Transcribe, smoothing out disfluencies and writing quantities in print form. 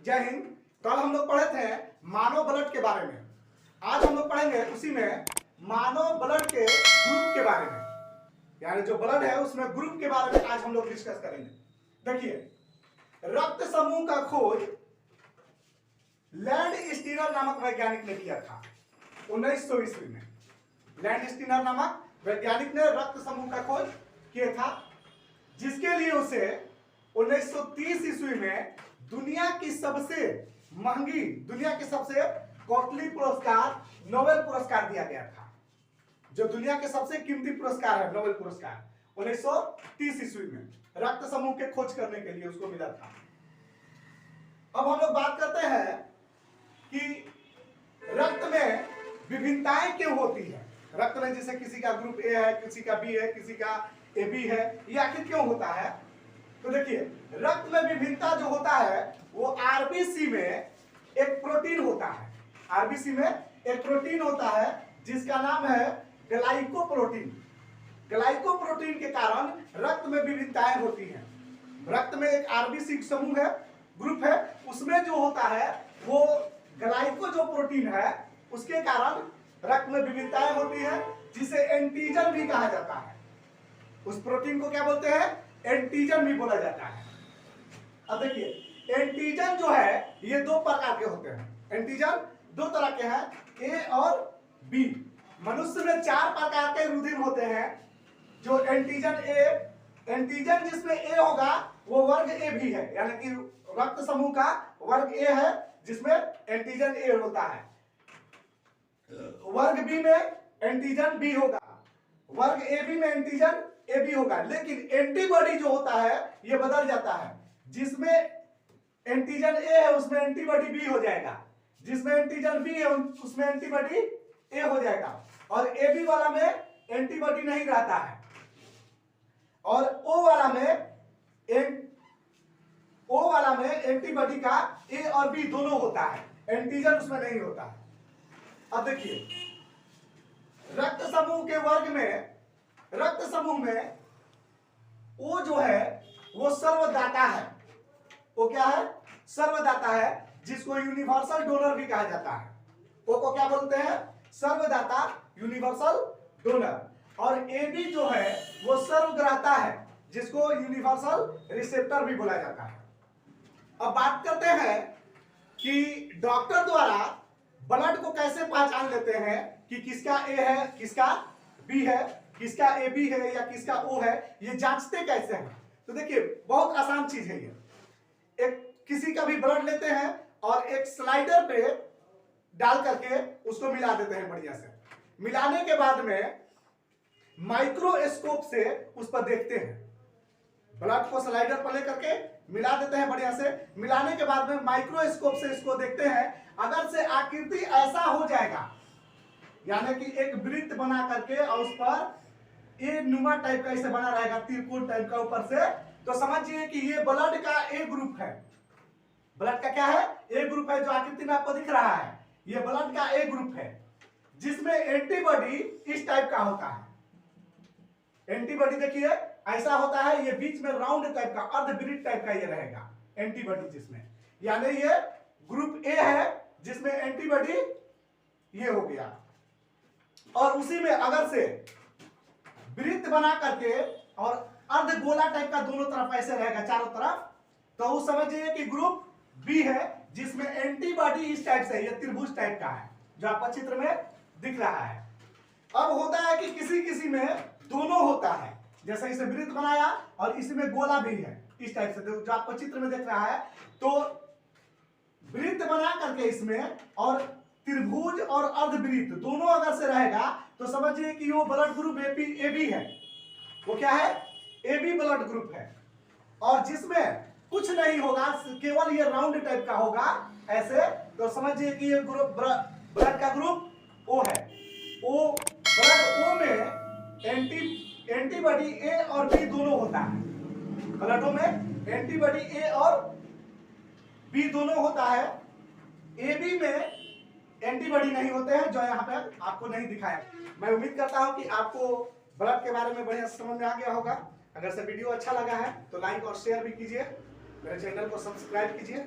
जय हिंद। कल हम लोग पढ़े थे मानव ब्लड के बारे में। आज हम लोग पढ़ेंगे उसी में मानव ब्लड के ग्रुप के बारे में, यानी जो ब्लड है उसमें ग्रुप के बारे में आज हम लोग डिस्कस करेंगे। देखिए, रक्त समूह का खोज लैंड स्टीनर नामक वैज्ञानिक ने किया था 1900 ईस्वी में। लैंड स्टीनर नामक वैज्ञानिक ने रक्त समूह का खोज किया था, जिसके लिए उसे 1930 ईस्वी में दुनिया की सबसे महंगी, दुनिया के सबसे कॉस्टली पुरस्कार नोबेल पुरस्कार दिया गया था। जो दुनिया के सबसे कीमती पुरस्कार है नोबेल पुरस्कार 1930 ईस्वी में रक्त समूह के खोज करने के लिए उसको मिला था। अब हम लोग बात करते हैं कि रक्त में विभिन्नताएं क्यों होती है। रक्त में जैसे किसी का ग्रुप ए है, किसी का बी है, किसी का ए बी है, ये आखिर क्यों होता है? तो देखिए, रक्त में विभिन्नता जो होता है वो आरबीसी में एक प्रोटीन होता है। आरबीसी में एक प्रोटीन होता है जिसका नाम है ग्लाइकोप्रोटीन। ग्लाइकोप्रोटीन के कारण रक्त में विभिन्नताएं होती हैं। रक्त में एक आरबीसी समूह है, ग्रुप है, उसमें जो होता है वो ग्लाइको जो प्रोटीन है उसके कारण रक्त में विभिन्नताएं होती है, जिसे एंटीजन भी कहा जाता है। उस प्रोटीन को क्या बोलते हैं? एंटीजन भी बोला जाता है। अब देखिए, एंटीजन जो है ये दो प्रकार के होते हैं। एंटीजन दो तरह के हैं, ए और बी। मनुष्य में 4 प्रकार के रुधिर होते हैं। जो एंटीजन ए, एंटीजन जिसमें ए होगा वो वर्ग ए भी है, यानी कि रक्त समूह का वर्ग ए है जिसमें एंटीजन ए होता है। वर्ग बी में एंटीजन बी होगा, वर्ग ए बी में एंटीजन ए बी होगा। लेकिन एंटीबॉडी जो होता है ये बदल जाता है। जिसमें एंटीजन ए है उसमें एंटीबॉडी बी हो जाएगा, जिसमें एंटीजन बी है उसमें एंटीबॉडी ए हो जाएगा, और ए बी वाला में एंटीबॉडी नहीं रहता है, और ओ वाला में एंटीबॉडी का ए और बी दोनों होता है, एंटीजन उसमें नहीं होता है। अब देखिए, रक्त समूह के वर्ग में, रक्त समूह में ओ जो है वो सर्वदाता है। वो क्या है? सर्वदाता है, जिसको यूनिवर्सल डोनर भी कहा जाता है। ओ को क्या बोलते हैं? सर्वदाता, यूनिवर्सल डोनर। और ए बी जो है वो सर्वग्राता है, जिसको यूनिवर्सल रिसेप्टर भी बोला जाता है। अब बात करते हैं कि डॉक्टर द्वारा ब्लड को कैसे पहचान लेते हैं कि किसका ए है, किसका बी है, किसका ए बी है या किसका ओ है, ये जांचते कैसे हैं? तो देखिए, बहुत आसान चीज है ये। एक किसी का भी ब्लड लेते हैं और एक स्लाइडर पे डाल करके उसको मिला देते हैं बढ़िया से। मिलाने के बाद में माइक्रोस्कोप से उस पर देखते हैं। ब्लड को स्लाइडर पर लेकर के मिला देते हैं बढ़िया से। मिलाने के बाद में माइक्रोस्कोप से इसको देखते हैं। अगर से आकृति ऐसा हो जाएगा, यानी कि एक वृत्त बना करके और उस पर ए नुमा टाइप का इसे बना रहेगा, त्रिकोण टाइप का ऊपर से, तो समझिए कि ये ब्लड का ए ग्रुप है। ब्लड का क्या है? ए ग्रुप है। जो आकृति में आपको दिख रहा है ये ब्लड का ए ग्रुप है, जिसमें एंटीबॉडी इस टाइप का होता है। एंटीबॉडी देखिए ऐसा होता है, ये बीच में राउंड टाइप का, अर्धवृत्त टाइप का ये रहेगा एंटीबॉडी, जिसमें यानी ये ग्रुप ए है जिसमें एंटीबॉडी ये हो गया। और उसी में अगर से वृत्त बना करके और अर्धगोला टाइप का दोनों तरफ ऐसे रहेगा, चारों तरफ, तो उस समझिए कि ग्रुप बी है, जिसमें एंटीबॉडी इस टाइप से, ये त्रिभुज टाइप का है जो आपको चित्र में दिख रहा है। अब होता है कि किसी किसी में दोनों होता है, जैसे इसे वृत्त बनाया और इसमें गोला भी है इस टाइप से, जो आपको चित्र में दिख रहा है। तो वृत्त बना करके इसमें और त्रिभुज और अर्धवृत्त दोनों अगर से रहेगा तो समझिए कि वो ब्लड ग्रुप ए बी है। वो क्या है? ए बी ब्लड ग्रुप है। और जिसमें कुछ नहीं होगा, केवल ये राउंड टाइप का होगा ऐसे, तो समझिए कि ये ग्रुप ब्लड का ग्रुप ओ है। ओ ब्लड ओ में एंटीबॉडी ए और बी दोनों होता है। ब्लडों में एंटीबॉडी ए और बी दोनों होता है। ए बी में एंटीबॉडी नहीं होते हैं, जो यहाँ पे आपको नहीं दिखाया। मैं उम्मीद करता हूं कि आपको ब्लड के बारे में बढ़िया समझ में आ गया होगा। अगर से वीडियो अच्छा लगा है तो लाइक और शेयर भी कीजिए, मेरे चैनल को सब्सक्राइब कीजिए।